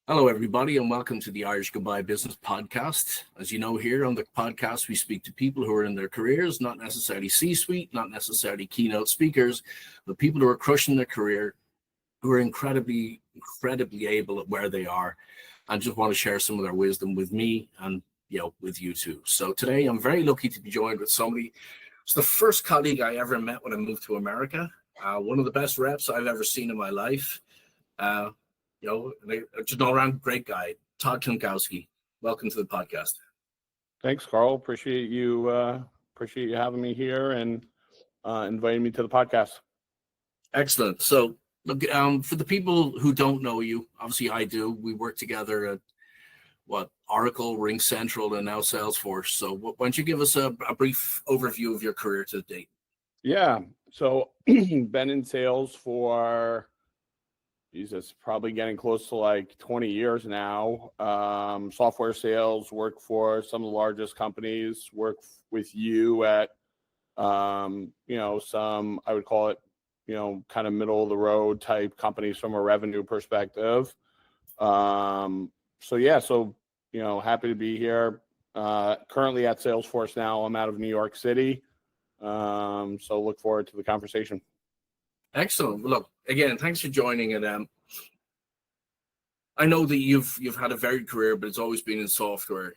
Hello, everybody, and welcome to the Irish Goodbye Business Podcast. As you know, here on the podcast, we speak to people who are in their careers, not necessarily C-suite, not necessarily keynote speakers, but people who are crushing their career, who are incredibly able at where they are, and just want to share some of their wisdom with me and with you too. So today, I'm very lucky to be joined with somebody. It's the first colleague I ever met when I moved to America. One of the best reps I've ever seen in my life. Just an all-around great guy, Todd Klimkowski. Welcome to the podcast. Thanks, Carl. Appreciate you having me here and inviting me to the podcast. Excellent. So, look, for the people who don't know you, obviously I do. We work together at Oracle, Ring Central, and now Salesforce. So, why don't you give us a brief overview of your career to date? Yeah. So, been in sales for probably getting close to like 20 years now. Software sales, work for some of the largest companies, work with you at, some, I would call it, kind of middle of the road type companies from a revenue perspective. Happy to be here. Currently at Salesforce now. I'm out of New York City. So look forward to the conversation. Excellent. Look, again, thanks for joining. And I know that you've had a varied career, but it's always been in software.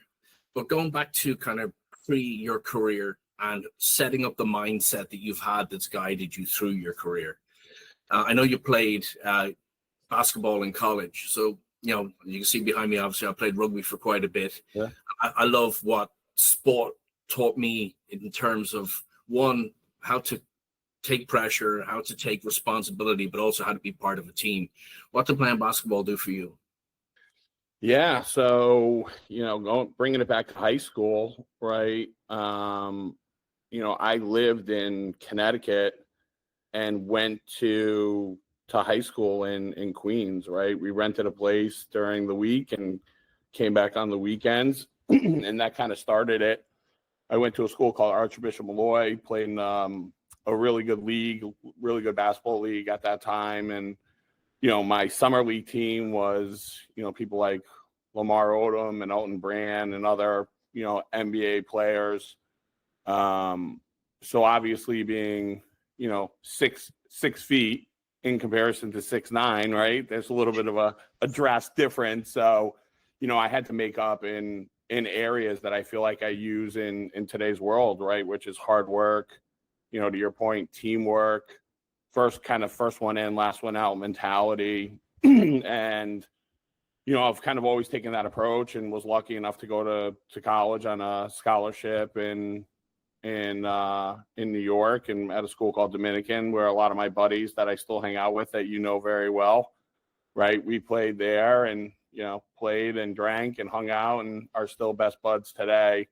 But going back to kind of pre your career and setting up the mindset that you've had that's guided you through your career. I know you played basketball in college, so you can see behind me. Obviously, I played rugby for quite a bit. Yeah. I love what sport taught me in terms of one, how to take pressure, how to take responsibility, but also how to be part of a team. What did playing basketball do for you? Yeah, so bringing it back to high school, right? I lived in Connecticut and went to high school in Queens, right? We rented a place during the week and came back on the weekends, and that kind of started it. I went to a school called Archbishop Malloy, played in a really good league, really good basketball league at that time. And, my summer league team was, people like Lamar Odom and Elton Brand and other, NBA players. So obviously being, 6 feet in comparison to 6'9", right? There's a little bit of a drastic difference. So, I had to make up in areas that I feel like I use in today's world, right? Which is hard work, to your point, teamwork, first one in, last one out mentality. And, I've kind of always taken that approach and was lucky enough to go to college on a scholarship in New York and at a school called Dominican, where a lot of my buddies that I still hang out with that very well, right? We played there and, played and drank and hung out and are still best buds today.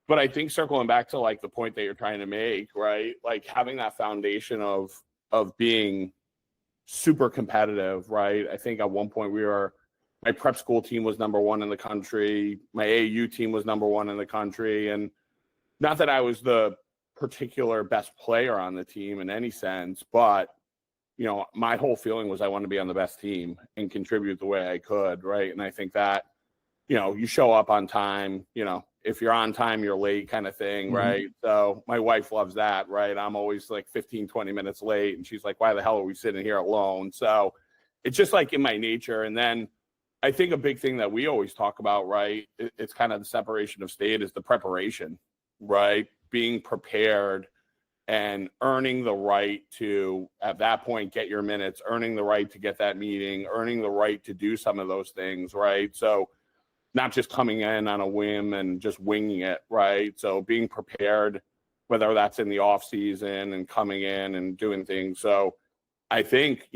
But I think circling back to like the point that you're trying to make, right? Like having that foundation of being super competitive, right? I think at one point my prep school team was number one in the country. My AAU team was number one in the country. And not that I was the particular best player on the team in any sense, but, my whole feeling was I wanted to be on the best team and contribute the way I could, right? And I think that, you show up on time, if you're on time, you're late kind of thing, mm-hmm. Right? So my wife loves that, right? I'm always like 15, 20 minutes late. And she's like, why the hell are we sitting here alone? So it's just like in my nature. And then I think a big thing that we always talk about, right? It's kind of the separation of state is the preparation, right? Being prepared and earning the right to, at that point, get your minutes, earning the right to get that meeting, earning the right to do some of those things, right? So not just coming in on a whim and just winging it, right? So being prepared, whether that's in the off season and coming in and doing things. So I think,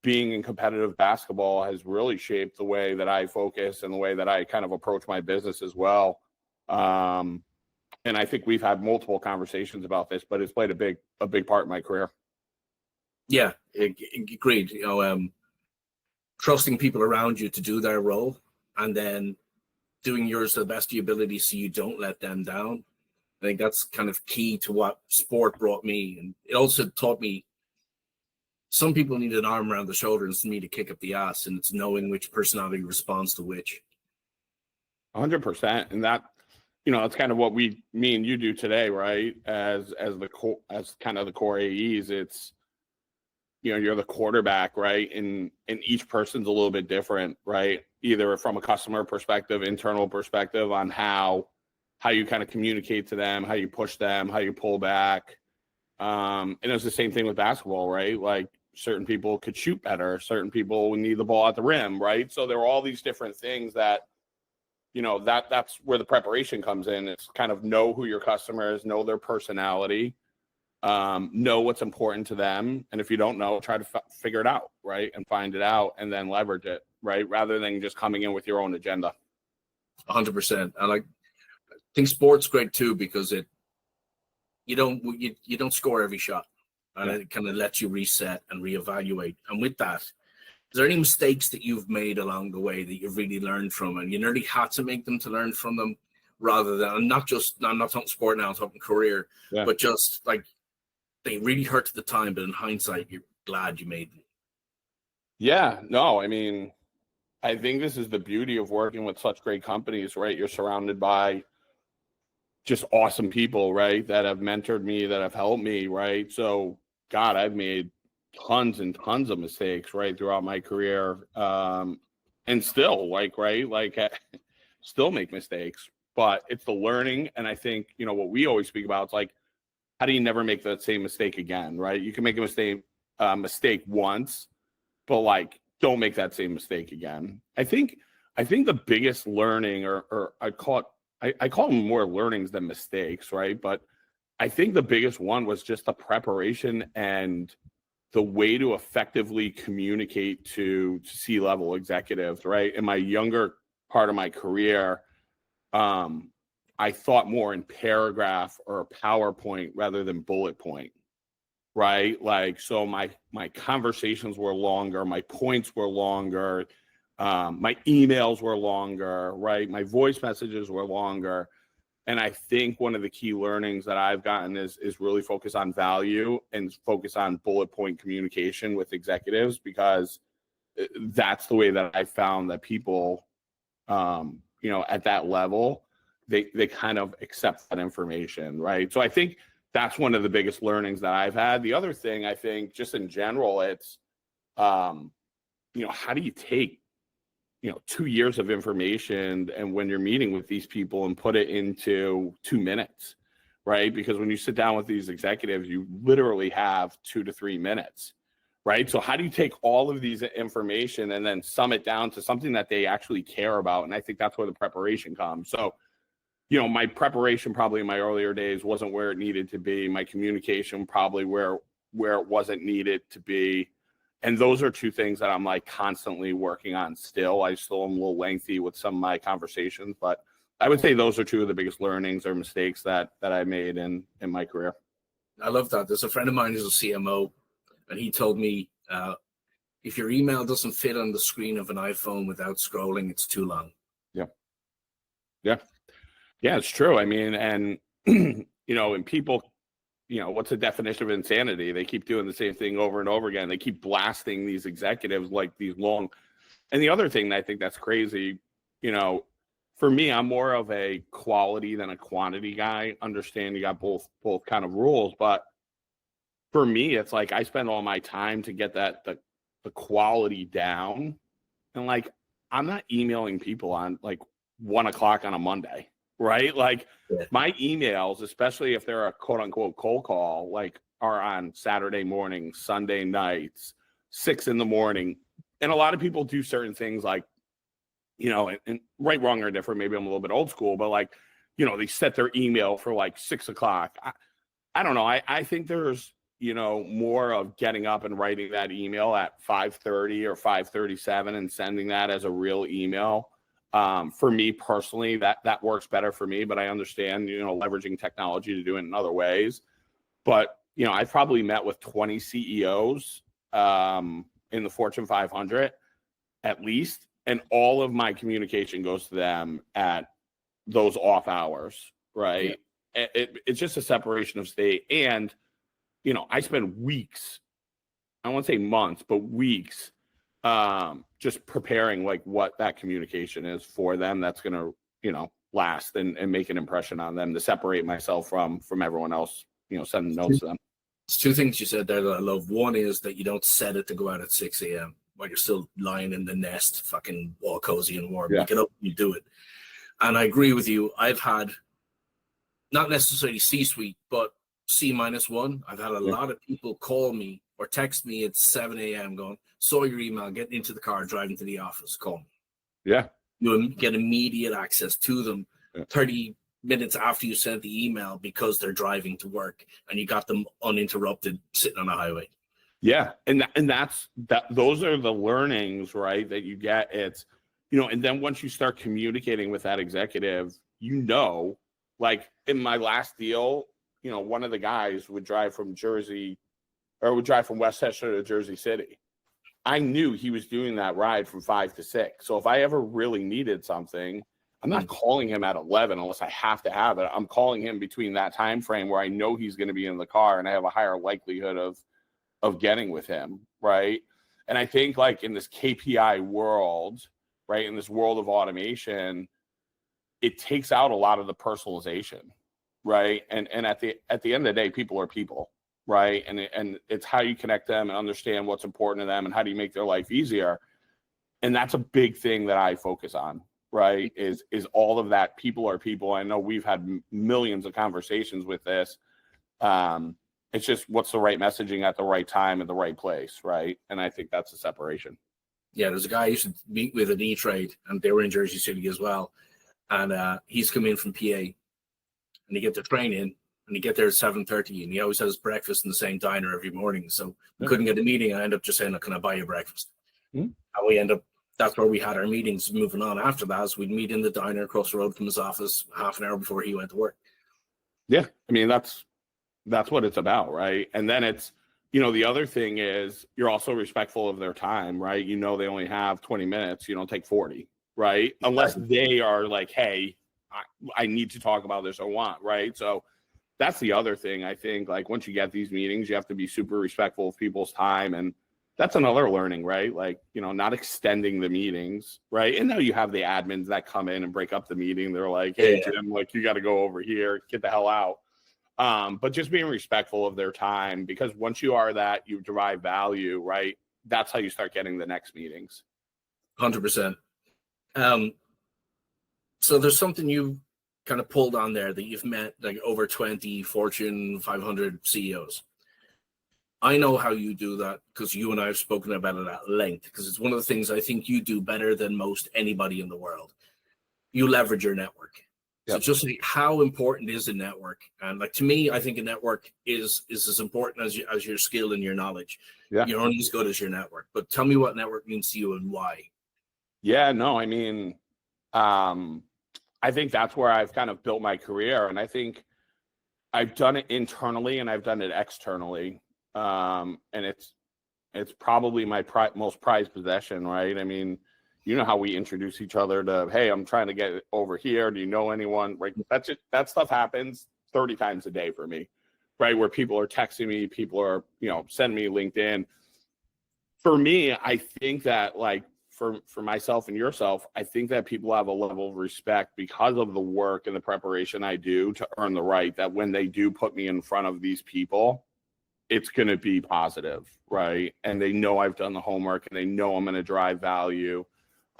being in competitive basketball has really shaped the way that I focus and the way that I kind of approach my business as well. And I think we've had multiple conversations about this, but it's played a big part in my career. Yeah, agreed. Trusting people around you to do their role and then doing yours to the best of your ability so you don't let them down. I think that's kind of key to what sport brought me. And it also taught me Some people need an arm around the shoulder and some need a kick up the ass, and it's knowing which personality responds to which. 100%. And that, that's kind of what me and you do today, right? As kind of the core AEs, it's, you're the quarterback, right? And each person's a little bit different, right? Either from a customer perspective, internal perspective on how you kind of communicate to them, how you push them, how you pull back. And it's the same thing with basketball, right? Like certain people could shoot better, certain people need the ball at the rim, right? So there are all these different things that, that's where the preparation comes in. It's kind of know who your customer is, know their personality, know what's important to them. And if you don't know, try to figure it out, right? And find it out and then leverage it, right? Rather than just coming in with your own agenda. 100%. And I think sports great too, because you don't score every shot, and it kind of lets you reset and reevaluate. And with that, is there any mistakes that you've made along the way that you've really learned from, and you nearly had to make them to learn from them, rather than, I'm not talking sport now, I'm talking career, but just like they really hurt at the time, but in hindsight, you're glad you made them? Yeah, no, I mean, I think this is the beauty of working with such great companies, right? You're surrounded by just awesome people, right? That have mentored me, that have helped me, right? So, God, I've made tons and tons of mistakes, right, throughout my career. And still, still make mistakes, but it's the learning. And I think, what we always speak about, it's like, how do you never make that same mistake again, right? You can make a mistake once, but like, don't make that same mistake again. I think the biggest learning, or I call them more learnings than mistakes, right? But I think the biggest one was just the preparation and the way to effectively communicate to C-level executives, right? In my younger part of my career, I thought more in paragraph or PowerPoint rather than bullet point, right? Like, so my conversations were longer, my points were longer, my emails were longer, right? My voice messages were longer. And I think one of the key learnings that I've gotten is really focus on value and focus on bullet point communication with executives, because that's the way that I found that people, at that level, they kind of accept that information, right? So I think that's one of the biggest learnings that I've had. The other thing, I think, just in general, it's, how do you take 2 years of information, and when you're meeting with these people, and put it into 2 minutes, right? Because when you sit down with these executives, you literally have 2 to 3 minutes, right? So how do you take all of these information and then sum it down to something that they actually care about? And I think that's where the preparation comes. So, my preparation probably in my earlier days wasn't where it needed to be. My communication probably where it wasn't needed to be. And those are two things that I'm like constantly working on still. I still am a little lengthy with some of my conversations, but I would say those are two of the biggest learnings or mistakes that I made in my career. I love that. There's a friend of mine who's a CMO, and he told me, if your email doesn't fit on the screen of an iPhone without scrolling, it's too long. Yeah, it's true. I mean, and, and people, what's the definition of insanity? They keep doing the same thing over and over again. They keep blasting these executives like these long. And the other thing that I think that's crazy, for me, I'm more of a quality than a quantity guy. Understand you got both kind of rules, but for me, it's like I spend all my time to get the quality down, and like I'm not emailing people on like 1:00 on a Monday, right? Like my emails, especially if they're a quote unquote cold call, like are on Saturday morning, Sunday nights, 6 a.m. And a lot of people do certain things like, and right, wrong, or different. Maybe I'm a little bit old school, but like, they set their email for like 6 o'clock. I don't know. I think there's, more of getting up and writing that email at 5:30 or 5:37 and sending that as a real email. For me personally, that works better for me, but I understand, leveraging technology to do it in other ways. But, I've probably met with 20 CEOs in the Fortune 500 at least, and all of my communication goes to them at those off hours, right? Yeah. It's just a separation of state. And, I spend weeks I won't say months, but weeks, just preparing like what that communication is for them. That's going to, last and make an impression on them, to separate myself from everyone else, sending notes to them. It's two things you said there that I love. One is that you don't set it to go out at 6 a.m. while you're still lying in the nest, fucking all cozy and warm. Yeah. You get up, you do it. And I agree with you. I've had not necessarily C-suite, but C-1. I've had a lot of people call me or text me at 7 a.m. going, saw your email, getting into the car, driving to the office, call me. Yeah. You get immediate access to them 30 minutes after you sent the email because they're driving to work, and you got them uninterrupted sitting on a highway. Yeah. And those are the learnings, right, that you get. It's, and then once you start communicating with that executive, like in my last deal, one of the guys would drive from Westchester to Jersey City. I knew he was doing that ride from 5 to 6. So if I ever really needed something, I'm not calling him at 11 unless I have to have it. I'm calling him between that time frame where I know he's going to be in the car and I have a higher likelihood of getting with him, right? And I think like in this KPI world, right, in this world of automation, it takes out a lot of the personalization, right? And at the end of the day, people are people, right? And it's how you connect them and understand what's important to them and how do you make their life easier. And that's a big thing that I focus on, right? Is all of that. People are people. I know we've had millions of conversations with this. It's just what's the right messaging at the right time at the right place, right? And I think that's a separation. Yeah, there's a guy I used to meet with at E-Trade, and they were in Jersey City as well. And he's come in from PA, and he get the train in, and he get there at 7:30, and he always has breakfast in the same diner every morning. So we couldn't get a meeting. I end up just saying, "Can I buy you breakfast?" And we end up. That's where we had our meetings. Moving on after that, so we'd meet in the diner across the road from his office half an hour before he went to work. Yeah, I mean that's what it's about, right? And then it's, the other thing is you're also respectful of their time, right? They only have 20 minutes. You don't take 40, right? Unless they are like, hey, I need to talk about this or want, right? So that's the other thing. I think like once you get these meetings, you have to be super respectful of people's time. And that's another learning, right? Like, not extending the meetings, right? And now you have the admins that come in and break up the meeting. They're like, hey, Jim, like you got to go over here, get the hell out. But just being respectful of their time, because once you are that, you derive value, right? That's how you start getting the next meetings. 100%. So there's something you kind of pulled on there that you've met like over 20 Fortune 500 CEOs. I know how you do that because you and I have spoken about it at length, because it's one of the things I think you do better than most anybody in the world. You leverage your network. So just like, how important is a network? And like to me, I think a network is as important as your skill and your knowledge. Yeah. You're only as good as your network. But tell me what network means to you and why. Yeah, no, I mean, I think that's where I've kind of built my career. And I think I've done it internally and I've done it externally. And it's probably my most prized possession, right? I mean, you know how we introduce each other to, hey, I'm trying to get over here. Do you know anyone? Right? That stuff happens 30 times a day for me, right? Where people are texting me, people are, sending me LinkedIn. For me, I think that like for myself and yourself, I think that people have a level of respect because of the work and the preparation I do to earn the right that when they do put me in front of these people, it's going to be positive, right? And they know I've done the homework and they know I'm going to drive value.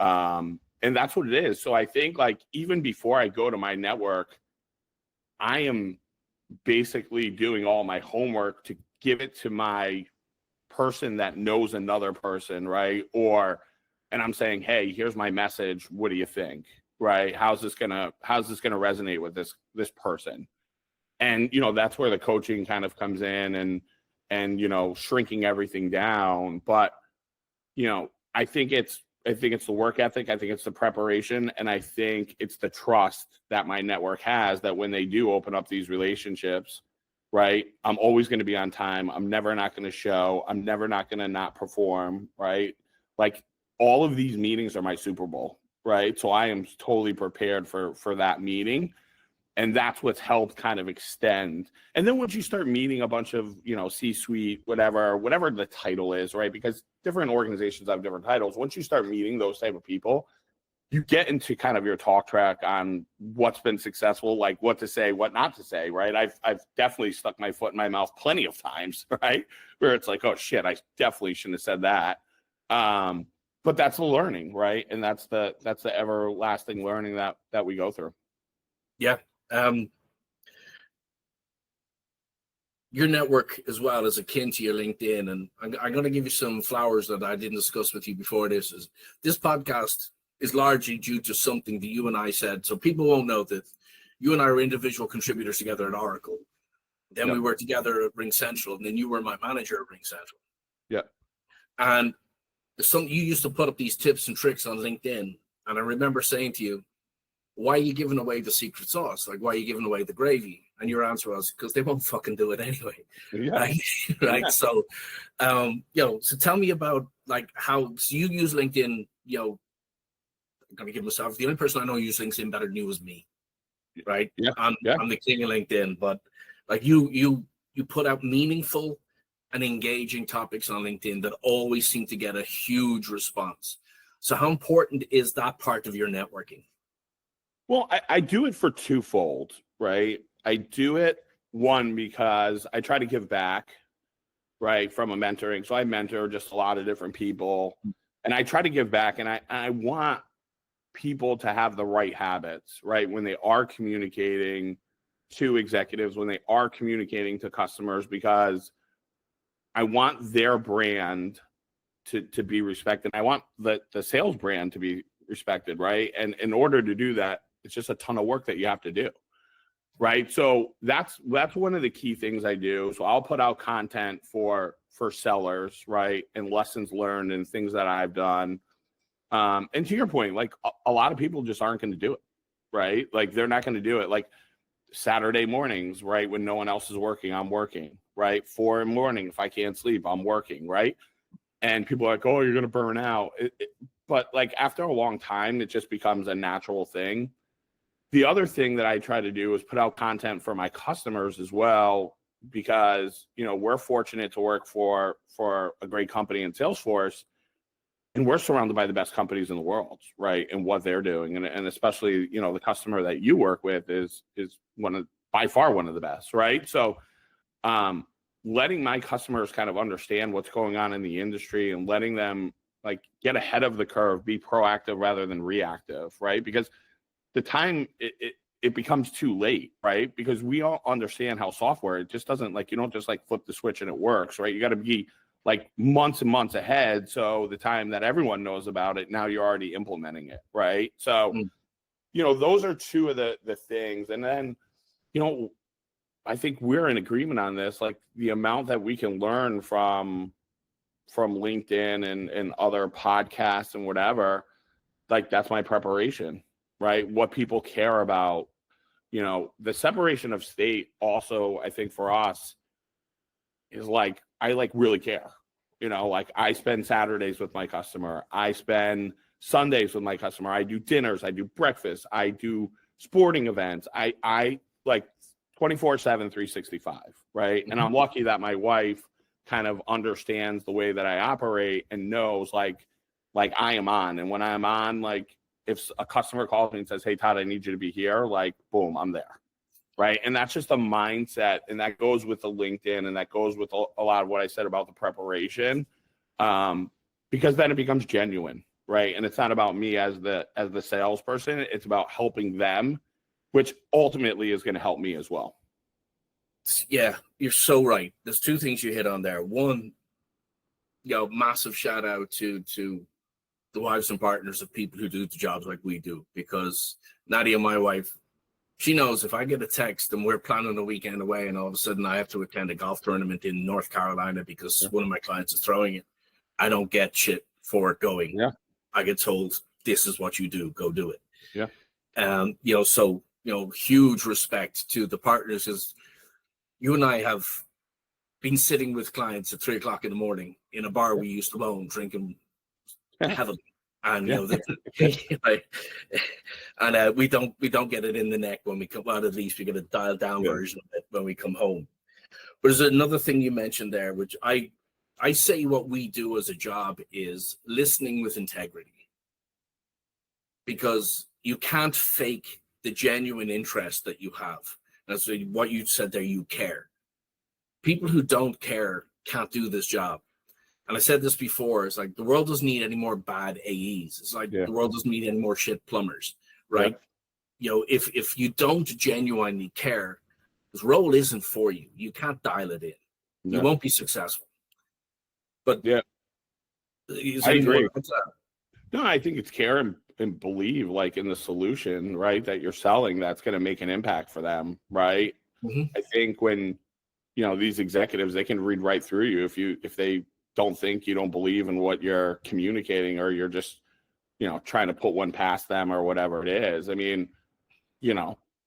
And that's what it is. So I think like even before I go to my network, I am basically doing all my homework to give it to my person that knows another person, right? And I'm saying, hey, here's my message. What do you think? Right? How's this gonna resonate with this person? And that's where the coaching kind of comes in and shrinking everything down. But I think it's the work ethic. I think it's the preparation. And I think it's the trust that my network has that when they do open up these relationships, right, I'm always going to be on time. I'm never not going to show. I'm never not going to not perform, right? Like all of these meetings are my Super Bowl, right? So I am totally prepared for that meeting. And that's what's helped kind of extend. And then once you start meeting a bunch of, C-suite, whatever the title is, right? Because different organizations have different titles. Once you start meeting those type of people, you get into kind of your talk track on what's been successful, like what to say, what not to say, right? I've definitely stuck my foot in my mouth plenty of times, right? Where it's like, oh shit, I definitely shouldn't have said that. But that's the learning, right? And that's the everlasting learning that we go through. Yeah. Your network as well is akin to your LinkedIn, and I'm going to give you some flowers that I didn't discuss with you before this. This podcast is largely due to something that you and I said, so people won't know that you and I were individual contributors together at Oracle. Then we worked together at Ring Central, and then you were my manager at Ring Central. Yeah. And you used to put up these tips and tricks on LinkedIn, and I remember saying to you, why are you giving away the secret sauce? Like, why are you giving away the gravy? And your answer was, because they won't fucking do it anyway. Yeah. Right? Yeah. So, so tell me about like how you use LinkedIn. I'm gonna give myself, the only person I know who uses LinkedIn better than you is me. Right? Yeah. I'm the king of LinkedIn, but like you put out meaningful and engaging topics on LinkedIn that always seem to get a huge response. So how important is that part of your networking? Well, I do it for twofold, right? I do it, one, because I try to give back, right, from a mentoring. So I mentor just a lot of different people, and I try to give back, and I want people to have the right habits, right, when they are communicating to executives, when they are communicating to customers, because I want their brand to be respected. I want the sales brand to be respected, right? And in order to do that, it's just a ton of work that you have to do, right? So that's one of the key things I do. So I'll put out content for sellers, right, and lessons learned and things that I've done. And to your point, like a lot of people just aren't going to do it, right? Like they're not going to do it. Like Saturday mornings, right, when no one else is working, I'm working, right? 4 in the morning, if I can't sleep, I'm working, right? And people are like, oh, you're going to burn out. But like after a long time, it just becomes a natural thing. The other thing that I try to do is put out content for my customers as well, because, we're fortunate to work for a great company in Salesforce, and we're surrounded by the best companies in the world, right? And what they're doing. And especially, the customer that you work with is by far one of the best, right? So, letting my customers kind of understand what's going on in the industry and letting them like get ahead of the curve, be proactive rather than reactive, right? Because the time it becomes too late, right? Because we all understand how software, it just doesn't, like, you don't just like flip the switch and it works, right? You got to be like months and months ahead. So the time that everyone knows about it, now you're already implementing it, right? So, those are two of the things. And then, I think we're in agreement on this, like the amount that we can learn from LinkedIn and other podcasts and whatever, like that's my preparation, right? What people care about, the separation of state also, I think for us is like, I like really care, like I spend Saturdays with my customer. I spend Sundays with my customer. I do dinners. I do breakfast. I do sporting events. I like 24/7, 365, right? And I'm lucky that my wife kind of understands the way that I operate and knows like I am on. And when I'm on, like if a customer calls me and says, hey, Todd, I need you to be here, like, boom, I'm there, right? And that's just a mindset. And that goes with the LinkedIn, and that goes with a lot of what I said about the preparation, because then it becomes genuine, right? And it's not about me as the salesperson. It's about helping them, which ultimately is going to help me as well. Yeah, you're so right. There's two things you hit on there. One, massive shout out to the wives and partners of people who do the jobs like we do, because Nadia, my wife, she knows if I get a text and we're planning a weekend away and all of a sudden I have to attend a golf tournament in North Carolina because one of my clients is throwing it, I don't get shit for it going. Yeah. I get told, this is what you do, go do it. Yeah. So, huge respect to the partners, is you and I have been sitting with clients at 3:00 in the morning in a bar we used to own, drinking heavily, And Yeah. we don't get it in the neck when we come. Well, at least we get a dialed down version of it when we come home. But there's another thing you mentioned there, which I say what we do as a job is listening with integrity, because you can't fake the genuine interest that you have. That's what you said there. You care. People who don't care can't do this job. And I said this before, it's like the world doesn't need any more bad AEs. It's like the world doesn't need any more shit plumbers, right? If you don't genuinely care, this role isn't for you. You can't dial it in. You won't be successful. But I agree. No, I think it's care and believe like in the solution, right, that you're selling that's going to make an impact for them, right? I think when, these executives, they can read right through you if they don't think you don't believe in what you're communicating, or you're just, trying to put one past them or whatever it is. I mean,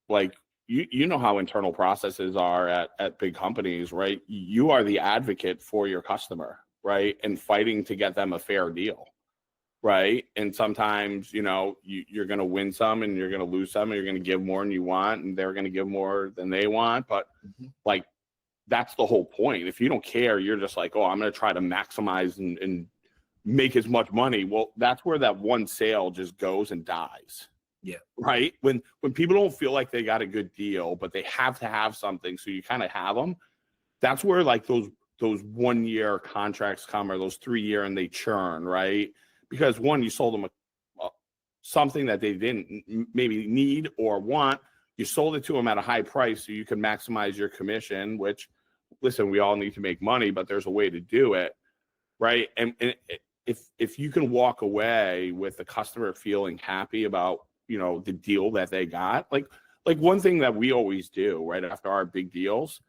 like you know how internal processes are at big companies, right? You are the advocate for your customer, right? And fighting to get them a fair deal, right? And sometimes, you're going to win some and you're going to lose some, and you're going to give more than you want, and they're going to give more than they want. But like, that's the whole point. If you don't care, you're just like, oh, I'm going to try to maximize and make as much money. Well, that's where that one sale just goes and dies. Yeah. Right. When people don't feel like they got a good deal, but they have to have something, so you kind of have them. That's where like those 1 year contracts come, or those 3 year, and they churn, right? Because one, you sold them something that they didn't maybe need or want. You sold it to them at a high price so you can maximize your commission, which, listen, we all need to make money, but there's a way to do it, right? And if you can walk away with the customer feeling happy about, the deal that they got, like one thing that we always do right after our big deals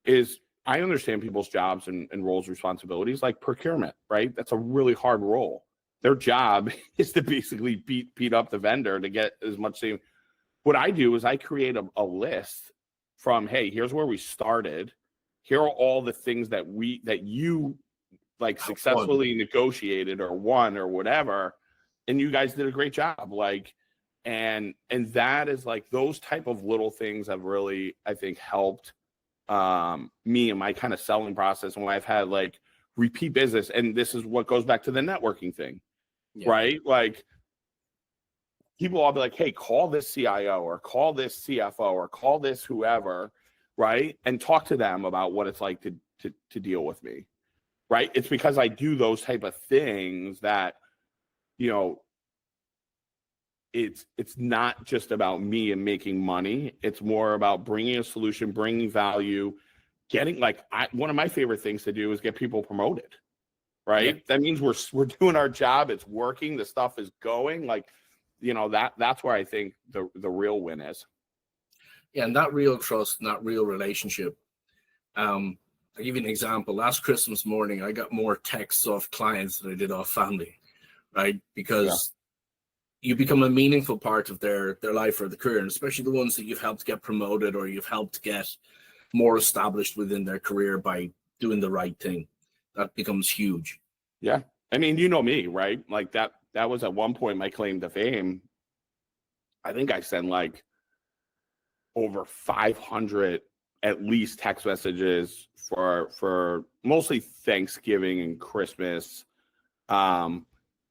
is, I understand people's jobs and roles, responsibilities, like procurement, right? That's a really hard role. Their job is to basically beat up the vendor to get as much savings. What I do is I create a list from, hey, here's where we started. Here are all the things that you like successfully negotiated or won or whatever, and you guys did a great job. Like, and that is like, those type of little things have really, I think, helped me in my kind of selling process, and when I've had like repeat business. And this is what goes back to the networking thing, right? Like, people all be like, hey, call this CIO or call this CFO or call this whoever, right? And talk to them about what it's like to deal with me, right? It's because I do those type of things that, it's not just about me and making money. It's more about bringing a solution, bringing value, getting one of my favorite things to do is get people promoted, right? That means we're doing our job. It's working. The stuff is going like, that's where I think the real win is. Yeah, and that real trust and that real relationship. I'll give you an example. Last Christmas morning, I got more texts off clients than I did off family, right? Because you become a meaningful part of their life or the career, and especially the ones that you've helped get promoted or you've helped get more established within their career by doing the right thing. That becomes huge. Yeah. I mean, you know me, right? Like that was at one point my claim to fame. I think I sent like over 500 at least text messages for mostly Thanksgiving and Christmas.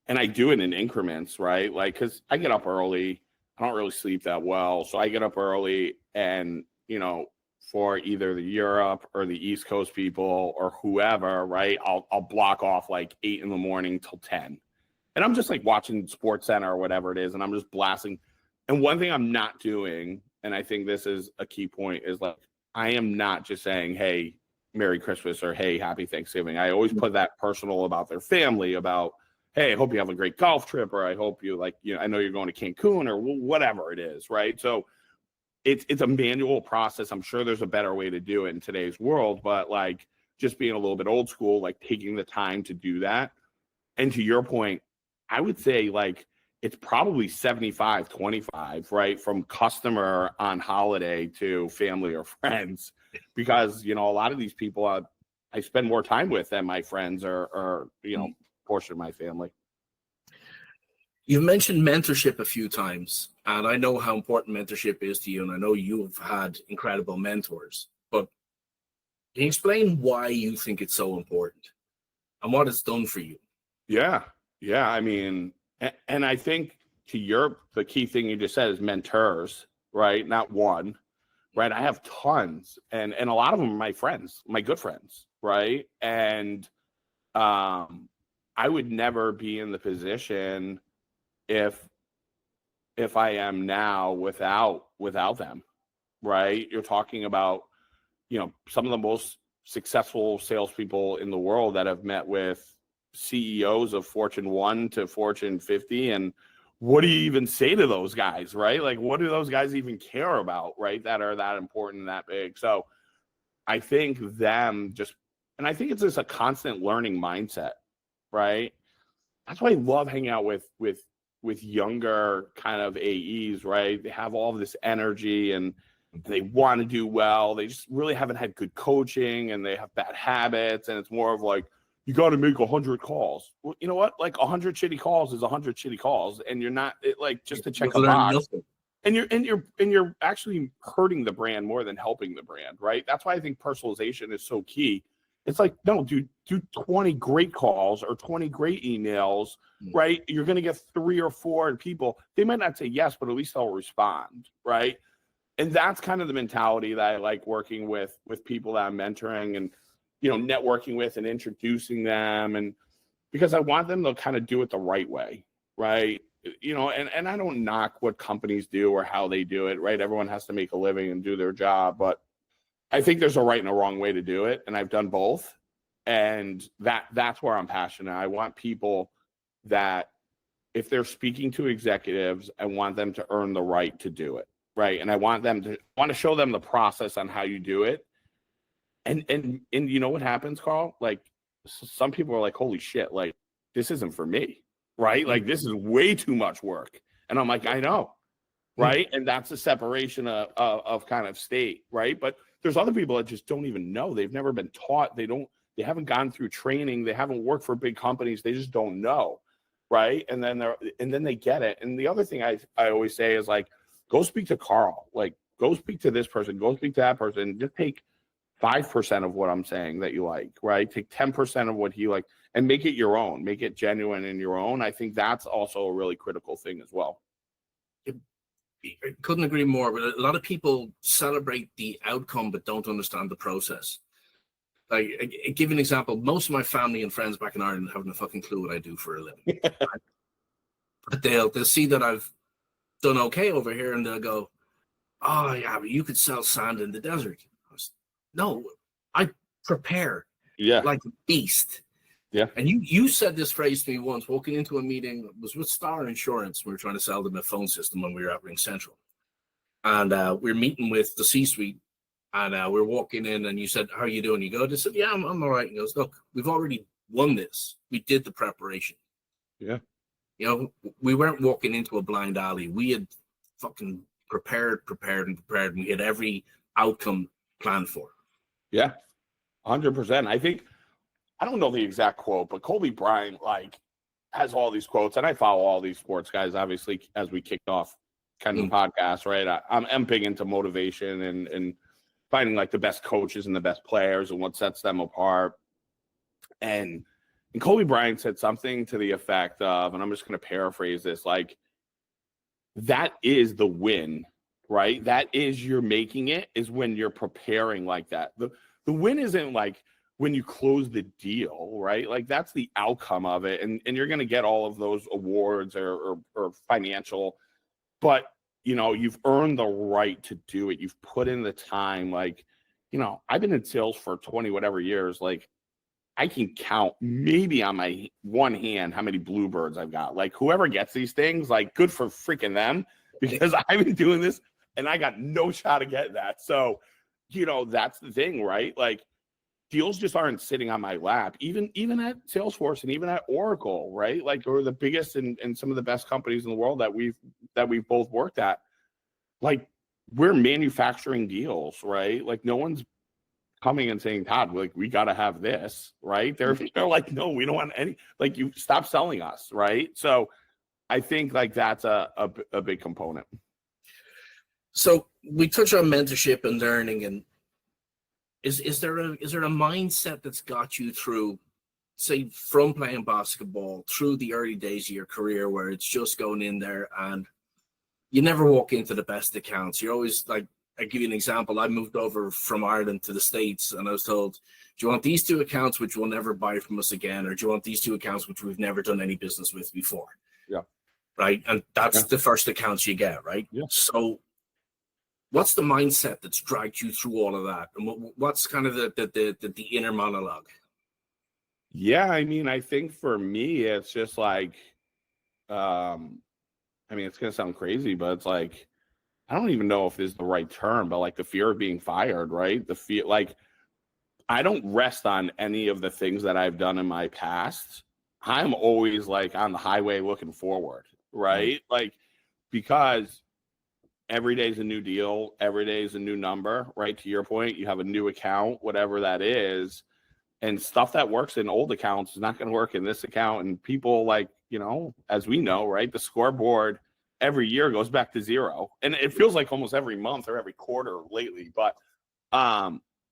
And I do it in increments, right? Like, cause I get up early. I don't really sleep that well. So I get up early and, for either the Europe or the East Coast people or whoever, right? I'll block off like 8 a.m. till 10. And I'm just like watching Sports Center or whatever it is. And I'm just blasting. And one thing I'm not doing, and I think this is a key point, is like, I am not just saying, hey, Merry Christmas or hey, Happy Thanksgiving. I always put that personal about their family, about, hey, I hope you have a great golf trip, or I hope you I know you're going to Cancun or whatever it is, right? So it's a manual process. I'm sure there's a better way to do it in today's world, but like just being a little bit old school, like taking the time to do that. And to your point, I would say like it's probably 75-25, right? From customer on holiday to family or friends, because, a lot of these people I spend more time with than my friends or portion of my family. You've mentioned mentorship a few times, and I know how important mentorship is to you, and I know you've had incredible mentors. But can you explain why you think it's so important and what it's done for you? Yeah. Yeah. I mean, and I think the key thing you just said is mentors, right? Not one, right? I have tons, and a lot of them are my friends, my good friends, right? And I would never be in the position if I am now without them, right? You're talking about, some of the most successful salespeople in the world that have met with CEOs of Fortune 1 to Fortune 50. And what do you even say to those guys, right? Like, what do those guys even care about, right? That are that important and that big. So I think and I think it's just a constant learning mindset, right? That's why I love hanging out with younger kind of AEs, right? They have all of this energy and they want to do well. They just really haven't had good coaching and they have bad habits. And it's more of like, you got to make 100 calls. Well, you know what? Like 100 shitty calls is 100 shitty calls. And you're not like just to check a box. And you're actually hurting the brand more than helping the brand, right? That's why I think personalization is so key. It's like, no, do 20 great calls or 20 great emails, right? You're going to get 3 or 4 people. They might not say yes, but at least they'll respond, right? And that's kind of the mentality that I like working with people that I'm mentoring and, networking with and introducing them. And because I want them to kind of do it the right way, right? And I don't knock what companies do or how they do it, right? Everyone has to make a living and do their job, but I think there's a right and a wrong way to do it. And I've done both. And that's where I'm passionate. I want people that if they're speaking to executives, I want them to earn the right to do it. Right. And I want to show them the process on how you do it. And you know what happens, Carl? Like some people are like, holy shit, like this isn't for me. Right. Like this is way too much work. And I'm like, I know. Right. And that's a separation of kind of state. Right. But there's other people that just don't even know. They've never been taught. They haven't gone through training. They haven't worked for big companies. They just don't know. Right. And then they get it. And the other thing I always say is like, go speak to Carl, like go speak to this person, go speak to that person. Just take 5% of what I'm saying that you like, right? Take 10% of what he like and make it your own, make it genuine in your own. I think that's also a really critical thing as well. I couldn't agree more, but a lot of people celebrate the outcome but don't understand the process. Like, I give you an example. Most of my family and friends back in Ireland haven't a fucking clue what I do for a living. But they'll see that I've done okay over here and they'll go, oh yeah, but you could sell sand in the desert. No, I prepare like a beast. Yeah. And you said this phrase to me once, walking into a meeting. It was with Star Insurance. We were trying to sell them a phone system when we were at Ring Central. And we were meeting with the C-suite. And we're walking in and you said, how are you doing? You go, I said, yeah, I'm all right. And he goes, look, we've already won this. We did the preparation. Yeah. We weren't walking into a blind alley. We had fucking prepared, and we had every outcome planned for. Yeah, 100%. I don't know the exact quote, but Kobe Bryant like has all these quotes, and I follow all these sports guys. Obviously, as we kicked off kind of the podcast, right? I'm big into motivation and finding like the best coaches and the best players and what sets them apart. And Kobe Bryant said something to the effect of, and I'm just going to paraphrase this, like, that is the win, right? That is you're making it is when you're preparing like that. The win isn't like when you close the deal, right? Like that's the outcome of it. And you're going to get all of those awards or financial, but you've earned the right to do it. You've put in the time. Like, I've been in sales for 20 whatever years. Like I can count maybe on my one hand how many bluebirds I've got. Like whoever gets these things, like good for freaking them, because I've been doing this and I got no shot to get that. So, that's the thing, right? Like deals just aren't sitting on my lap, even at Salesforce and even at Oracle, right? Like we're the biggest and some of the best companies in the world that we've both worked at. Like we're manufacturing deals, right? Like no one's coming and saying, Todd, like we got to have this, right? They're like, no, we don't want any, like you stop selling us, right? So I think like that's a big component. So we touch on mentorship and learning, and is there a mindset that's got you through, say, from playing basketball through the early days of your career, where it's just going in there and you never walk into the best accounts? You're always like, I give you an example. I moved over from Ireland to the States, and I was told, do you want these 2 accounts which will never buy from us again, or do you want these 2 accounts which we've never done any business with before? Yeah. Right. And that's the first accounts you get, right? Yeah. So what's the mindset that's dragged you through all of that? And what's kind of the inner monologue? Yeah, I mean, I think for me, it's just like, I mean, it's gonna sound crazy, but it's like, I don't even know if this is the right term, but like the fear of being fired, right? The fear, like, I don't rest on any of the things that I've done in my past. I'm always like on the highway looking forward, right? Like, because every day is a new deal, every day is a new number, right? To your point, you have a new account, whatever that is, and stuff that works in old accounts is not going to work in this account. And people, like, you know, as we know, right, the scoreboard every year goes back to 0, and it feels like almost every month or every quarter lately. But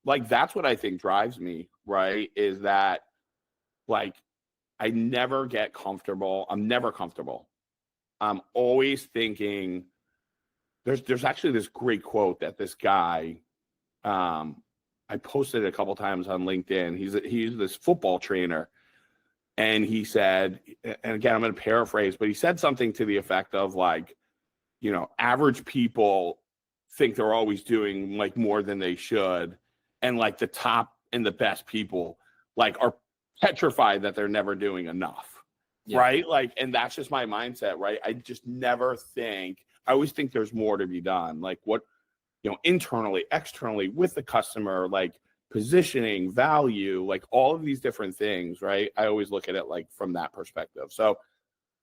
like, that's what I think drives me, right? Is that, like, I never get comfortable. I'm never comfortable. I'm always thinking. There's actually this great quote that this guy, I posted it a couple times on LinkedIn. He's this football trainer, and he said, and again, I'm going to paraphrase, but he said something to the effect of, like, you know, average people think they're always doing like more than they should, and like the top and the best people like are petrified that they're never doing enough, right? Like, and that's just my mindset, right? I just never think. I always think there's more to be done, like what, you know, internally, externally, with the customer, like positioning, value, like all of these different things, right? I always look at it like from that perspective. So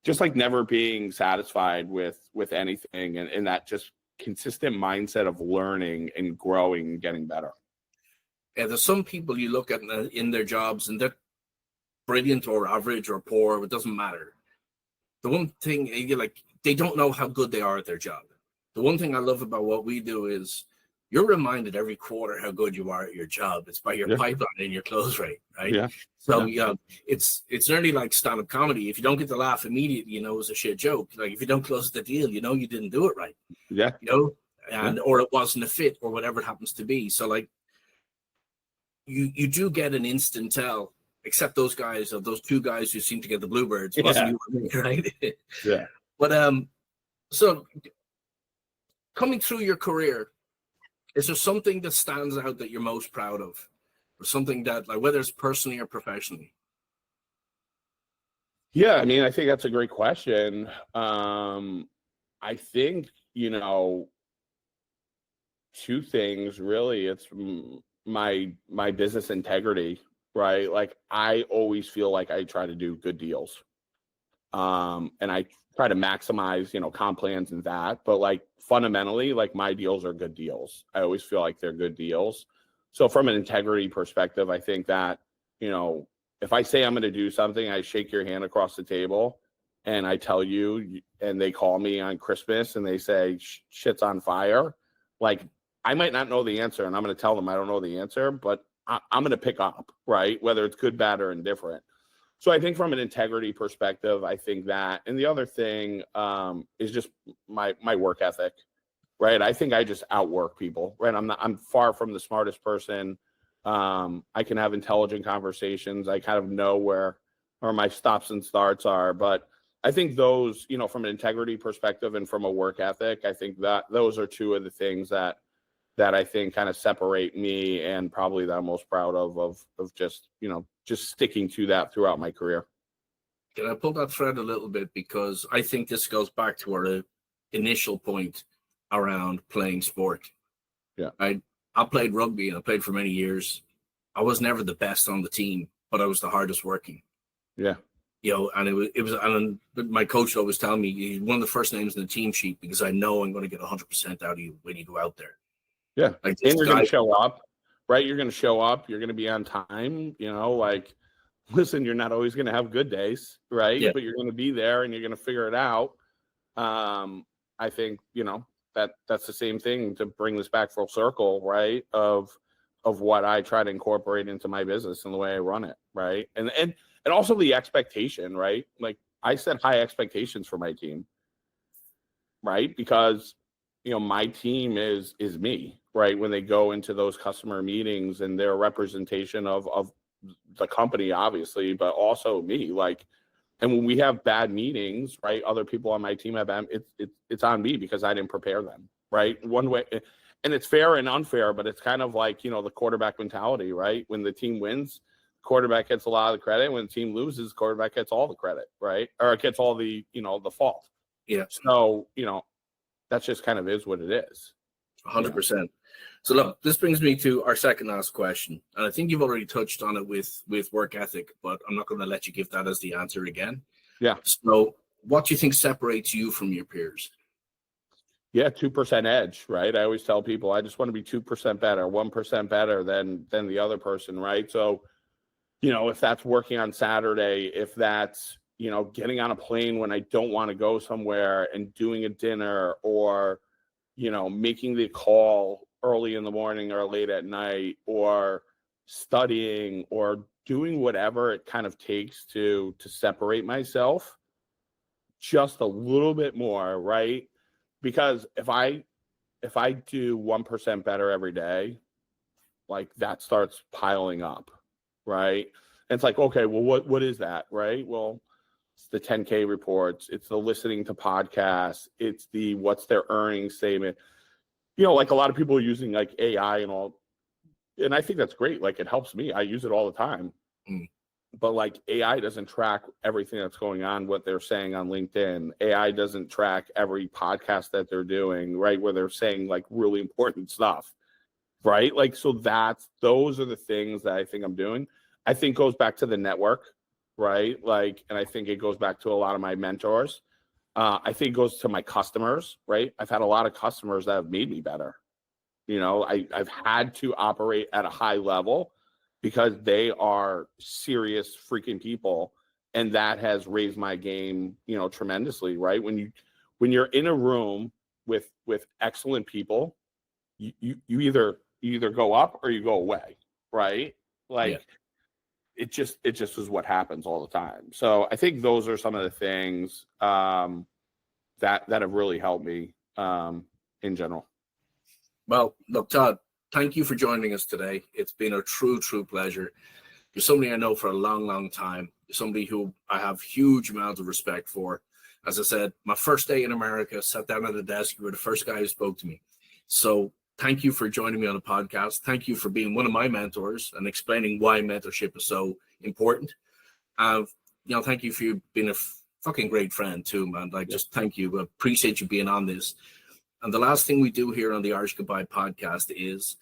just like never being satisfied with anything, and that just consistent mindset of learning and growing and getting better. Yeah, there's some people you look at in their jobs, and they're brilliant or average or poor, it doesn't matter. The one thing, you like, they don't know how good they are at their job. The one thing I love about what we do is you're reminded every quarter how good you are at your job. It's by your pipeline and your close rate, right? Yeah. So it's nearly like stand-up comedy. If you don't get the laugh immediately, you know it's a shit joke. Like, if you don't close the deal, you know you didn't do it right. Yeah. You know, and or it wasn't a fit, or whatever it happens to be. So like, you do get an instant tell, except those guys, of those 2 guys who seem to get the bluebirds. Wasn't you or me, right? Yeah. But so coming through your career, is there something that stands out that you're most proud of, or something that, like, whether it's personally or professionally? Yeah, I mean, I think that's a great question. I think, you know, 2 things really. It's my business integrity, right? Like, I always feel like I try to do good deals. And I try to maximize, you know, comp plans and that, but like fundamentally, like, my deals are good deals. I always feel like they're good deals. So from an integrity perspective, I think that, you know, if I say I'm going to do something, I shake your hand across the table and I tell you, and they call me on Christmas and they say shit's on fire. Like, I might not know the answer, and I'm going to tell them I don't know the answer, but I'm going to pick up, right? Whether it's good, bad, or indifferent. So I think from an integrity perspective, I think that, and the other thing is just my work ethic, right? I think I just outwork people, right? I'm far from the smartest person. I can have intelligent conversations. I kind of know where my stops and starts are, but I think those, you know, from an integrity perspective and from a work ethic, I think that those are 2 of the things that I think kind of separate me, and probably that I'm most proud of just, you know, just sticking to that throughout my career. Can I pull that thread a little bit? Because I think this goes back to our initial point around playing sport. Yeah. I played rugby, and I played for many years. I was never the best on the team, but I was the hardest working. Yeah. You know, and it was, and my coach always tell me, you're one of the first names in the team sheet, because I know I'm going to get 100% out of you when you go out there. Yeah. Like, and you're going to show up, right? You're going to show up. You're going to be on time, you know, like, listen, you're not always going to have good days, right? Yeah. But you're going to be there and you're going to figure it out. I think, that's the same thing, to bring this back full circle, right? Of what I try to incorporate into my business and the way I run it, right? And also the expectation, right? Like, I set high expectations for my team, right? Because my team is me, right? When they go into those customer meetings, and they're a representation of the company, obviously, but also me. Like, and when we have bad meetings, right, other people on my team have bad, it's on me, because I didn't prepare them, right? One way, and it's fair and unfair, but it's kind of like, the quarterback mentality, right? When the team wins, quarterback gets a lot of the credit. When the team loses, quarterback gets all the credit, right? Or it gets all the, the fault. Yeah. So, that's just kind of is what it is. 100%. So look, this brings me to our second last question. And I think you've already touched on it with work ethic, but I'm not going to let you give that as the answer again. Yeah. So what do you think separates you from your peers? Yeah, 2% edge, right? I always tell people, I just want to be 2% better, 1% better than the other person, right? So, if that's working on Saturday, if that's, getting on a plane when I don't want to go somewhere and doing a dinner, or, making the call early in the morning or late at night, or studying, or doing whatever it kind of takes to separate myself just a little bit more, right? Because if I do 1% better every day, like, that starts piling up, right? And it's like, okay, well, what is that, right? Well, it's the 10K reports, it's the listening to podcasts, it's the what's their earnings statement. Like, a lot of people are using like AI and all, and I think that's great. Like, it helps me. I use it all the time. But like, AI doesn't track everything that's going on, what they're saying on LinkedIn. AI doesn't track every podcast that they're doing, right? Where they're saying like really important stuff, right? Like, so those are the things that I think I'm doing. I think goes back to the network, right? Like, and I think it goes back to a lot of my mentors. I think it goes to my customers, right? I've had a lot of customers that have made me better. I've had to operate at a high level because they are serious freaking people, and that has raised my game, tremendously, right? When you're in a room with excellent people, you either go up or you go away, right? Like, Yeah. it just is what happens all the time. So I think those are some of the things that have really helped me in general. Well, look, Todd, thank you for joining us today. It's been a true pleasure. You're somebody I know for a long time. You're somebody who I have huge amounts of respect for. As I said, my first day in America, sat down at a desk. You were the first guy who spoke to me. So thank you for joining me on the podcast. Thank you for being one of my mentors and explaining why mentorship is so important. Thank you for being a fucking great friend too, man. Like, just thank you. I appreciate you being on this. And the last thing we do here on the Irish Goodbye podcast is,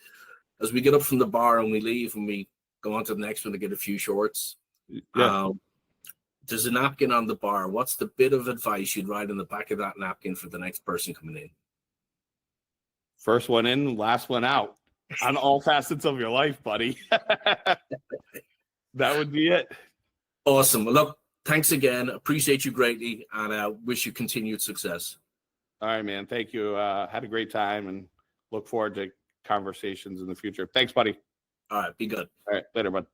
as we get up from the bar and we leave and we go on to the next one to get a few shorts, there's a napkin on the bar. What's the bit of advice you'd write on the back of that napkin for the next person coming in? First one in, last one out, on all facets of your life, buddy. That would be it. Awesome. Well, look, thanks again. Appreciate you greatly, and I wish you continued success. All right, man. Thank you. Had a great time, and look forward to conversations in the future. Thanks, buddy. All right. Be good. All right. Later, bud.